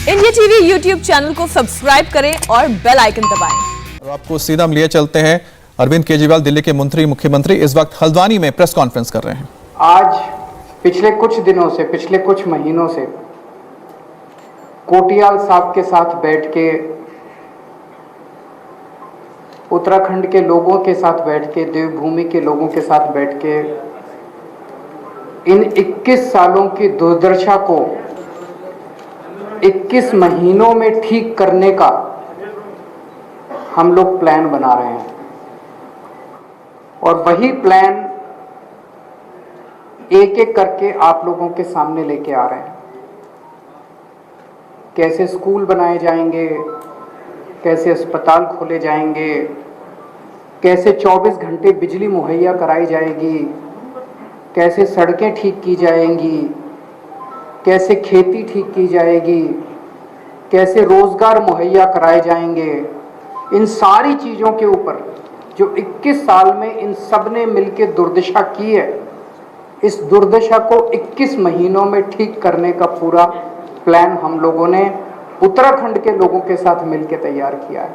India TV YouTube channel को subscribe करें और बेल आइकन दबाएं। और आपको सीधा हम लिए चलते हैं। अरविंद केजरीवाल दिल्ली के मंत्री मुख्यमंत्री इस वक्त हल्द्वानी में प्रेस कॉन्फ्रेंस कर रहे हैं। आज पिछले कुछ दिनों से, पिछले कुछ महीनों से कोटियाल साहब के साथ बैठ के, उत्तराखंड के लोगों के साथ बैठ के, देवभूमि के लोगों के साथ बैठ के इन 21 सालों की दुर्दशा को 21 महीनों में ठीक करने का हम लोग प्लान बना रहे हैं। और वही प्लान एक एक करके आप लोगों के सामने लेके आ रहे हैं। कैसे स्कूल बनाए जाएंगे, कैसे अस्पताल खोले जाएंगे, कैसे 24 घंटे बिजली मुहैया कराई जाएगी, कैसे सड़कें ठीक की जाएंगी, कैसे खेती ठीक की जाएगी, कैसे रोजगार मुहैया कराए जाएंगे। इन सारी चीज़ों के ऊपर जो 21 साल में इन सब ने मिलकर दुर्दशा की है, इस दुर्दशा को 21 महीनों में ठीक करने का पूरा प्लान हम लोगों ने उत्तराखंड के लोगों के साथ मिलकर तैयार किया है।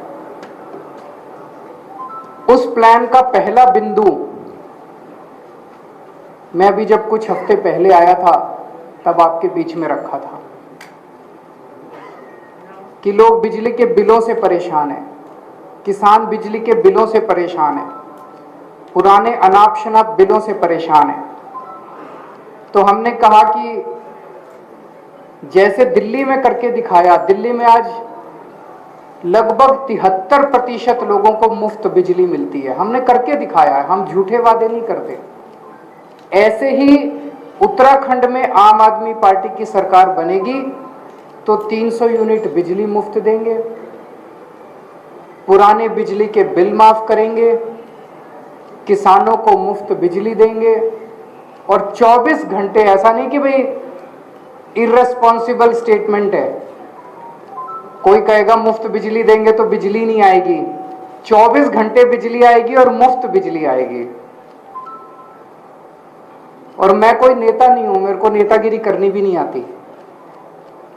उस प्लान का पहला बिंदु मैं अभी जब कुछ हफ्ते पहले आया था तब आपके बीच में रखा था कि लोग बिजली के बिलों से परेशान हैं, किसान बिजली के बिलों से परेशान हैं, पुराने अनाप शनाप बिलों से परेशान हैं। तो हमने कहा कि जैसे दिल्ली में करके दिखाया, दिल्ली में आज लगभग 73% लोगों को मुफ्त बिजली मिलती है। हमने करके दिखाया है, हम झूठे वादे नहीं करते। ऐसे ही उत्तराखंड में आम आदमी पार्टी की सरकार बनेगी तो 300 यूनिट बिजली मुफ्त देंगे, पुराने बिजली के बिल माफ करेंगे, किसानों को मुफ्त बिजली देंगे और 24 घंटे, ऐसा नहीं कि भाई इर्रेस्पॉन्सिबल स्टेटमेंट है, कोई कहेगा मुफ्त बिजली देंगे तो बिजली नहीं आएगी। 24 घंटे बिजली आएगी और मुफ्त बिजली आएगी। और मैं कोई नेता नहीं हूं, मेरे को नेतागिरी करनी भी नहीं आती।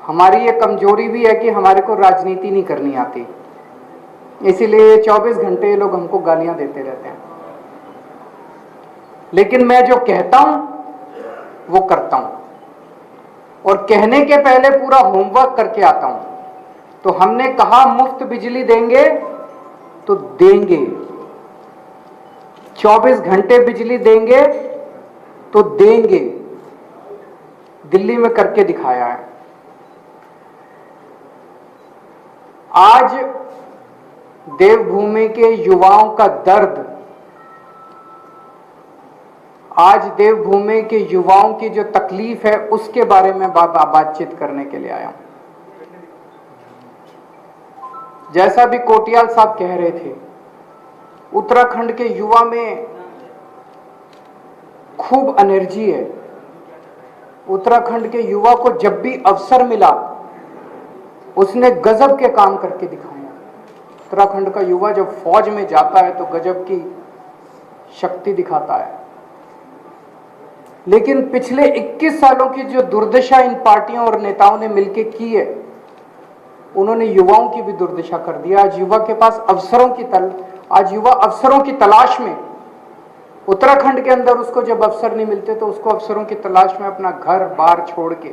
हमारी ये कमजोरी भी है कि हमारे को राजनीति नहीं करनी आती, इसीलिए 24 घंटे ये लोग हमको गालियां देते रहते हैं। लेकिन मैं जो कहता हूं वो करता हूं और कहने के पहले पूरा होमवर्क करके आता हूं। तो हमने कहा मुफ्त बिजली देंगे तो देंगे, 24 घंटे बिजली देंगे तो देंगे। दिल्ली में करके दिखाया है। आज देवभूमि के युवाओं का दर्द, आज देवभूमि के युवाओं की जो तकलीफ है उसके बारे में बातचीत करने के लिए आया हूं। जैसा भी कोटियाल साहब कह रहे थे, उत्तराखंड के युवा में खूब एनर्जी है। उत्तराखंड के युवा को जब भी अवसर मिला उसने गजब के काम करके दिखाए। उत्तराखंड का युवा जब फौज में जाता है तो गजब की शक्ति दिखाता है। लेकिन पिछले 21 सालों की जो दुर्दशा इन पार्टियों और नेताओं ने मिलकर की है, उन्होंने युवाओं की भी दुर्दशा कर दिया। आज युवा के पास आज युवा अवसरों की तलाश में, उत्तराखंड के अंदर उसको जब अवसर नहीं मिलते तो उसको अवसरों की तलाश में अपना घर बार छोड़ के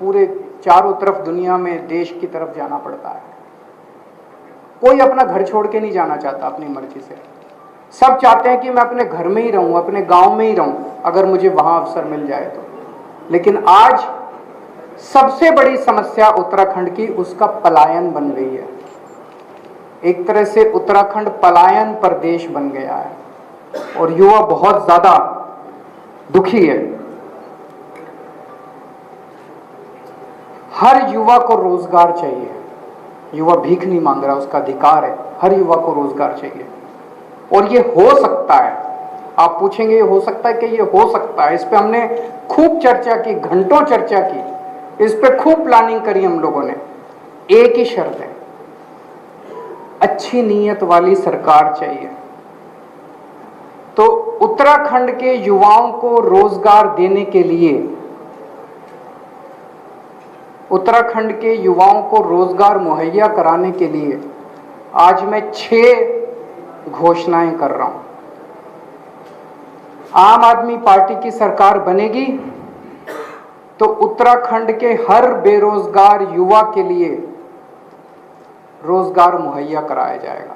पूरे चारों तरफ दुनिया में देश की तरफ जाना पड़ता है। कोई अपना घर छोड़ के नहीं जाना चाहता अपनी मर्जी से। सब चाहते हैं कि मैं अपने घर में ही रहूं, अपने गांव में ही रहूं, अगर मुझे वहां अवसर मिल जाए तो। लेकिन आज सबसे बड़ी समस्या उत्तराखंड की उसका पलायन बन गई है। एक तरह से उत्तराखंड पलायन प्रदेश बन गया है और युवा बहुत ज्यादा दुखी है। हर युवा को रोजगार चाहिए। युवा भीख नहीं मांग रहा, उसका अधिकार है। हर युवा को रोजगार चाहिए और ये हो सकता है। आप पूछेंगे ये हो सकता है कि ये हो सकता है। इस पे हमने खूब चर्चा की, घंटों चर्चा की, इस पे खूब प्लानिंग करी हम लोगों ने। एक ही शर्त है, अच्छी नीयत वाली सरकार चाहिए। तो उत्तराखंड के युवाओं को रोजगार देने के लिए उत्तराखंड के युवाओं को रोजगार मुहैया कराने के लिए आज मैं 6 घोषणाएं कर रहा हूं। आम आदमी पार्टी की सरकार बनेगी तो उत्तराखंड के हर बेरोजगार युवा के लिए रोजगार मुहैया कराया जाएगा।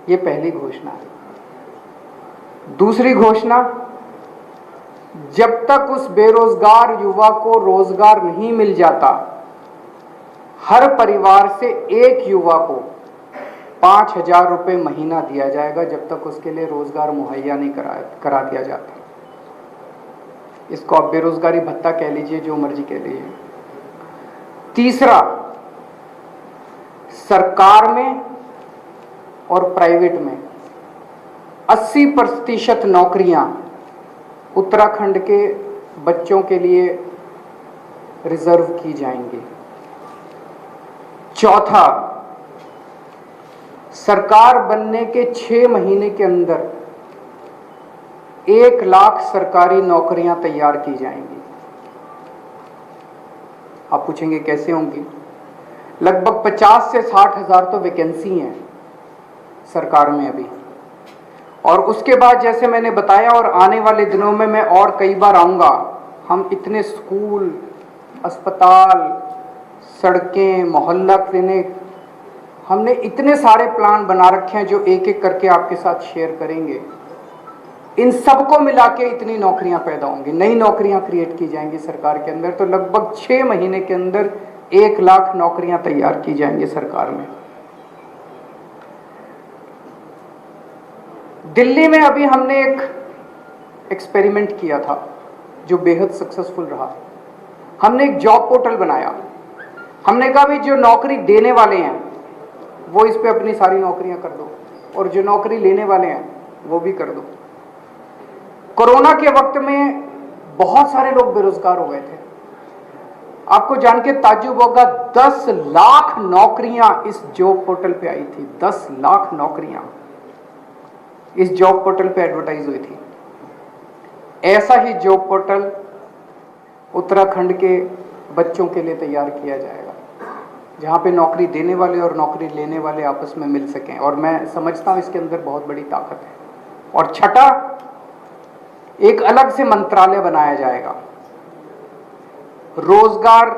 ये पहली घोषणा है। दूसरी घोषणा, जब तक उस बेरोजगार युवा को रोजगार नहीं मिल जाता, हर परिवार से एक युवा को 5,000 रुपये महीना दिया जाएगा जब तक उसके लिए रोजगार मुहैया नहीं करा दिया जाता। इसको आप बेरोजगारी भत्ता कह लीजिए, जो मर्जी कह लीजिए। तीसरा, सरकार में और प्राइवेट में 80% नौकरियां उत्तराखंड के बच्चों के लिए रिजर्व की जाएंगी। चौथा, सरकार बनने के 6 महीने के अंदर 1 लाख सरकारी नौकरियां तैयार की जाएंगी। आप पूछेंगे कैसे होंगी? लगभग 50 से 60 हजार तो वैकेंसी हैं सरकार में अभी, और उसके बाद जैसे मैंने बताया, और आने वाले दिनों में मैं और कई बार आऊँगा, हम इतने स्कूल, अस्पताल, सड़कें, मोहल्ला क्लिनिक, हमने इतने सारे प्लान बना रखे हैं जो एक एक करके आपके साथ शेयर करेंगे। इन सबको मिला के इतनी नौकरियां पैदा होंगी, नई नौकरियां क्रिएट की जाएंगी सरकार के अंदर। तो लगभग 6 महीने के अंदर 1 लाख नौकरियां तैयार की जाएंगी सरकार में। दिल्ली में अभी हमने एक एक्सपेरिमेंट किया था जो बेहद सक्सेसफुल रहा। हमने एक जॉब पोर्टल बनाया। हमने कहा भी जो नौकरी देने वाले हैं वो इस पे अपनी सारी नौकरियां कर दो, और जो नौकरी लेने वाले हैं वो भी कर दो। कोरोना के वक्त में बहुत सारे लोग बेरोजगार हो गए थे। आपको जान के ताज्जुब होगा, 10 लाख नौकरियां इस जॉब पोर्टल पे आई थी। 10 लाख नौकरियां इस जॉब पोर्टल पे एडवर्टाइज हुई थी। ऐसा ही जॉब पोर्टल उत्तराखंड के बच्चों के लिए तैयार किया जाएगा, जहाँ पे नौकरी देने वाले और नौकरी लेने वाले आपस में मिल सकें, और मैं समझता हूँ इसके अंदर बहुत बड़ी ताकत है। और छठा, एक अलग से मंत्रालय बनाया जाएगा, रोजगार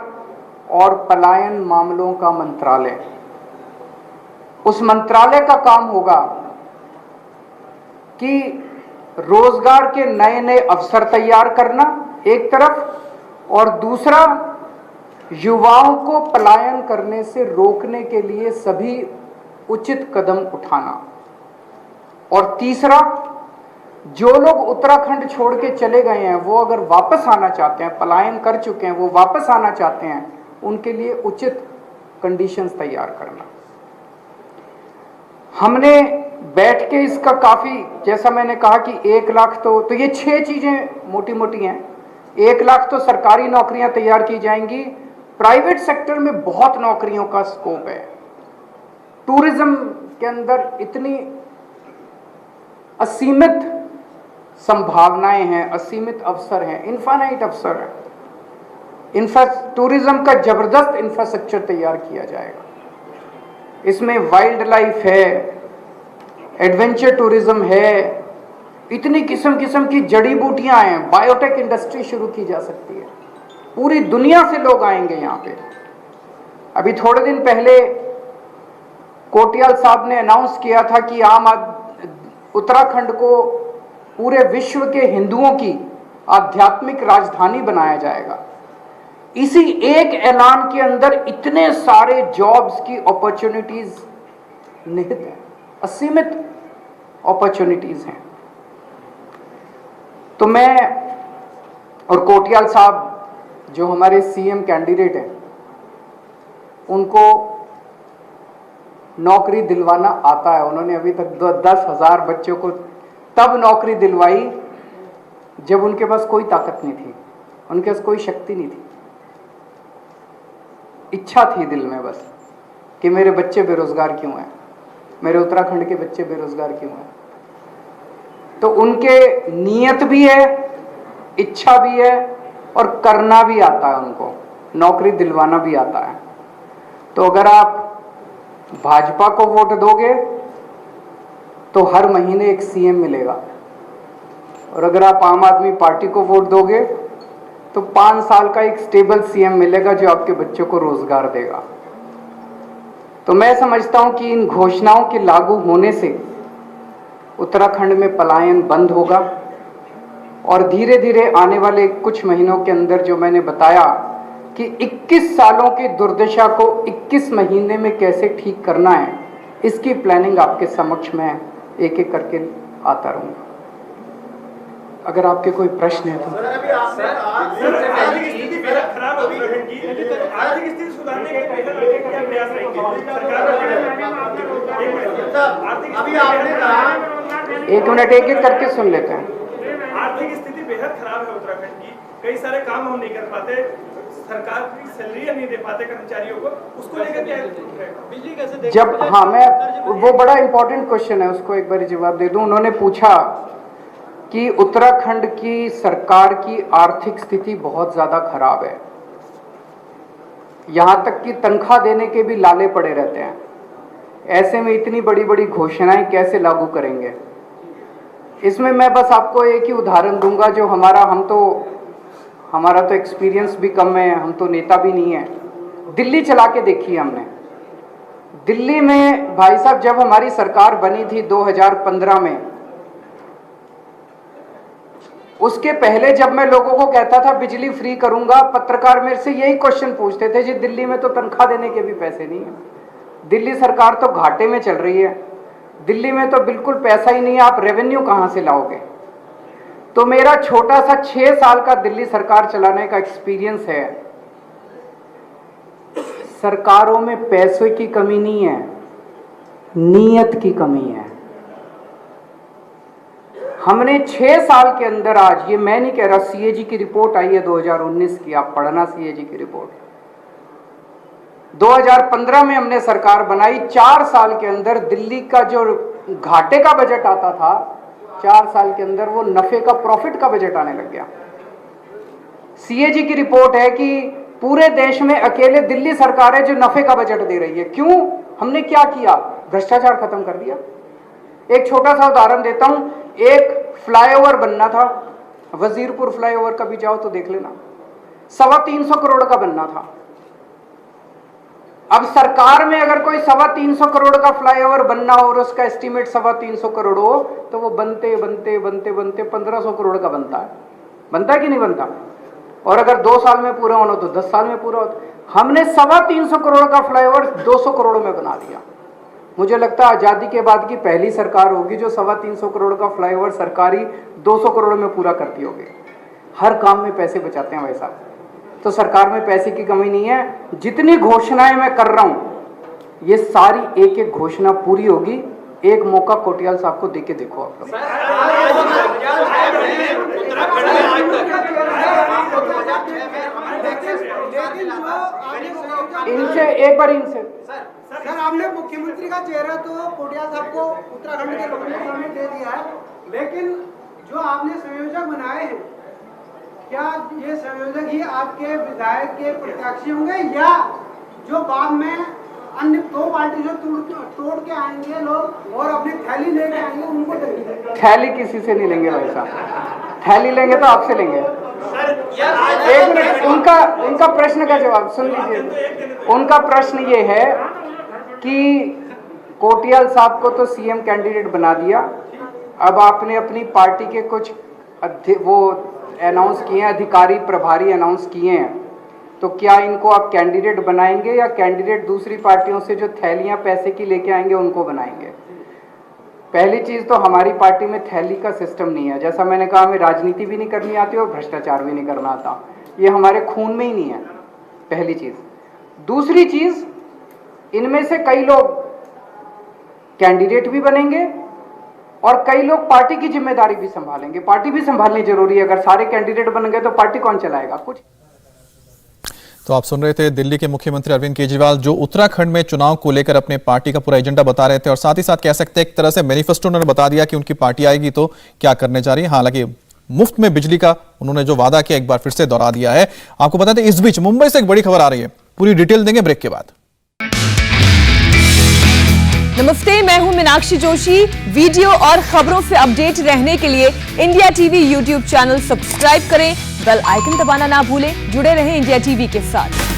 और पलायन मामलों का मंत्रालय। उस मंत्रालय का काम होगा कि रोजगार के नए नए अवसर तैयार करना एक तरफ, और दूसरा युवाओं को पलायन करने से रोकने के लिए सभी उचित कदम उठाना, और तीसरा, जो लोग उत्तराखंड छोड़ के चले गए हैं वो अगर वापस आना चाहते हैं, पलायन कर चुके हैं, वो वापस आना चाहते हैं, उनके लिए उचित कंडीशंस तैयार करना। हमने बैठ के इसका काफ़ी, जैसा मैंने कहा कि 1 लाख तो ये 6 चीज़ें मोटी मोटी हैं। 1 लाख तो सरकारी नौकरियां तैयार की जाएंगी। प्राइवेट सेक्टर में बहुत नौकरियों का स्कोप है। टूरिज्म के अंदर इतनी असीमित संभावनाएं हैं, असीमित अवसर हैं, इनफाइनाइट अवसर है। टूरिज्म का जबरदस्त इंफ्रास्ट्रक्चर तैयार किया जाएगा। इसमें वाइल्ड लाइफ है, एडवेंचर टूरिज्म है, इतनी किस्म किस्म की जड़ी बूटियां हैं, बायोटेक इंडस्ट्री शुरू की जा सकती है। पूरी दुनिया से लोग आएंगे यहाँ पे। अभी थोड़े दिन पहले कोटियाल साहब ने अनाउंस किया था कि उत्तराखंड को पूरे विश्व के हिंदुओं की आध्यात्मिक राजधानी बनाया जाएगा। इसी एक ऐलान के अंदर इतने सारे जॉब्स की अपॉर्चुनिटीज निहित हैं, असीमित अपॉर्चुनिटीज हैं। तो मैं और कोटियाल साहब जो हमारे सीएम कैंडिडेट हैं, उनको नौकरी दिलवाना आता है। उन्होंने अभी तक 10,000 बच्चों को तब नौकरी दिलवाई जब उनके पास कोई ताकत नहीं थी, उनके पास कोई शक्ति नहीं थी। इच्छा थी दिल में बस कि मेरे बच्चे बेरोजगार क्यों हैं, मेरे उत्तराखंड के बच्चे बेरोजगार क्यों हैं। तो उनके नीयत भी है, इच्छा भी है, और करना भी आता है उनको। नौकरी दिलवाना भी आता है। तो अगर आप भाजपा को वोट दोगे तो हर महीने एक सीएम मिलेगा, और अगर आप आम आदमी पार्टी को वोट दोगे तो 5 साल का एक स्टेबल सीएम मिलेगा जो आपके बच्चों को रोजगार देगा। तो मैं समझता हूं कि इन घोषणाओं के लागू होने से उत्तराखंड में पलायन बंद होगा, और धीरे धीरे आने वाले कुछ महीनों के अंदर जो मैंने बताया कि 21 सालों की दुर्दशा को 21 महीने में कैसे ठीक करना है, इसकी प्लानिंग आपके समक्ष मैं एक एक करके आता रहूंगा। अगर आपके कोई प्रश्न है तो। आर्थिक स्थिति बेहद खराब हो गई है। आर्थिक स्थिति सुधारने के लिए क्या प्रयास रहेंगे सरकार? एक मिनट एक एक करके सुन लेते हैं। आर्थिक स्थिति बेहद खराब है उत्तराखंड की, कई सारे काम हम नहीं कर पाते, सरकार की सैलरी नहीं दे पाते कर्मचारियों को, उसको लेकर क्या बिजली कैसे जब हाँ मैं वो बड़ा इंपॉर्टेंट क्वेश्चन है, उसको एक बार जवाब दे दूं। उन्होंने पूछा कि उत्तराखंड की सरकार की आर्थिक स्थिति बहुत ज्यादा खराब है, यहां तक कि तनख्वाह देने के भी लाले पड़े रहते हैं, ऐसे में इतनी बड़ी बड़ी घोषणाएं कैसे लागू करेंगे। इसमें मैं बस आपको एक ही उदाहरण दूंगा जो हमारा तो एक्सपीरियंस भी कम है, हम तो नेता भी नहीं है। दिल्ली चला के देखी हमने। दिल्ली में भाई साहब जब हमारी सरकार बनी थी 2015 में, उसके पहले जब मैं लोगों को कहता था बिजली फ्री करूंगा, पत्रकार मेरे से यही क्वेश्चन पूछते थे, जी दिल्ली में तो तनख्वाह देने के भी पैसे नहीं है, दिल्ली सरकार तो घाटे में चल रही है, दिल्ली में तो बिल्कुल पैसा ही नहीं है, आप रेवेन्यू कहां से लाओगे। तो मेरा छोटा सा 6 साल का दिल्ली सरकार चलाने का एक्सपीरियंस है, सरकारों में पैसे की कमी नहीं है, नीयत की कमी है। हमने 6 साल के अंदर, आज ये मैं नहीं कह रहा, सीएजी की रिपोर्ट आई है 2019 की, आप पढ़ना सीएजी की रिपोर्ट। 2015 में हमने सरकार बनाई, 4 साल के अंदर दिल्ली का जो घाटे का बजट आता था, 4 साल के अंदर वो नफे का, प्रॉफिट का बजट आने लग गया। सीएजी की रिपोर्ट है कि पूरे देश में अकेले दिल्ली सरकार है जो नफे का बजट दे रही है। क्यों? हमने क्या किया? भ्रष्टाचार खत्म कर दिया। एक छोटा सा उदाहरण देता हूं, एक फ्लाईओवर बनना था, वजीरपुर फ्लाईओवर, कभी जाओ तो देख लेना, 325 करोड़ का बनना था। अब सरकार में अगर कोई 325 करोड़ का फ्लाईओवर बनना हो और उसका एस्टीमेट 325 करोड़ हो, तो वो बनते बनते बनते बनते 1500 करोड़ का बनता है कि नहीं बनता? और अगर 2 साल में पूरा होना तो 10 साल में पूरा होता। हमने 325 करोड़ का फ्लाईओवर 200 करोड़ में बना दिया। मुझे लगता है आजादी के बाद की पहली सरकार होगी जो 325 करोड़ का फ्लाईओवर सरकारी 200 करोड़ में पूरा करती होगी। हर काम में पैसे बचाते हैं भाई साहब। तो सरकार में पैसे की कमी नहीं है। जितनी घोषणाएं मैं कर रहा हूं, ये सारी एक एक घोषणा पूरी होगी। एक मौका कोटियाल साहब को देके देखो आप लोग। इनसे एक बार इनसे सर आपने मुख्यमंत्री का चेहरा तो कोटियाल साहब को उत्तराखंड के लोगों के सामने दे दिया है, लेकिन जो आपने संयोजक बनाए हैं, क्या ये संयोजक ही आपके विधायक के प्रत्याशी होंगे या जो बाद में अन्य 2 पार्टी जो तोड़ के आएंगे लोग और अपनी थैली लेके आएंगे उनको देंगे? थैली किसी से नहीं लेंगे भाई साहब। थैली लेंगे तो आपसे लेंगे। एक मिनट, उनका प्रश्न का जवाब सुन लीजिए। उनका प्रश्न ये है कि कोटियाल साहब को तो सीएम कैंडिडेट बना दिया, अब आपने अपनी पार्टी के कुछ वो अनाउंस किए हैं, अधिकारी प्रभारी अनाउंस किए हैं, तो क्या इनको आप कैंडिडेट बनाएंगे या कैंडिडेट दूसरी पार्टियों से जो थैलियां पैसे की लेके आएंगे उनको बनाएंगे? पहली चीज तो हमारी पार्टी में थैली का सिस्टम नहीं है। जैसा मैंने कहा, हमें राजनीति भी नहीं करनी आती और भ्रष्टाचार भी नहीं करना आता, ये हमारे खून में ही नहीं है, पहली चीज। दूसरी चीज, इनमें से कई लोग कैंडिडेट भी बनेंगे और कई लोग पार्टी की जिम्मेदारी भी संभालेंगे। पार्टी भी संभालनी जरूरी है। अगर सारे कैंडिडेट बन गए तो पार्टी कौन चलाएगा? कुछ। तो आप सुन रहे थे दिल्ली के मुख्यमंत्री अरविंद केजरीवाल, जो उत्तराखंड में चुनाव को लेकर अपने पार्टी का पूरा एजेंडा बता रहे थे, और साथ ही साथ कह सकते हैं एक तरह से मैनिफेस्टो उन्होंने बता दिया कि उनकी पार्टी आएगी तो क्या करने जा रही है। हालांकि मुफ्त में बिजली का उन्होंने जो वादा किया एक बार फिर से दोहरा दिया है। आपको बता दें इस बीच मुंबई से एक बड़ी खबर आ रही है, पूरी डिटेल देंगे ब्रेक के बाद। नमस्ते, मैं हूं मीनाक्षी जोशी। वीडियो और खबरों से अपडेट रहने के लिए India TV YouTube channel subscribe करें, बेल आइकन दबाना ना भूलें। जुड़े रहें इंडिया टीवी के साथ।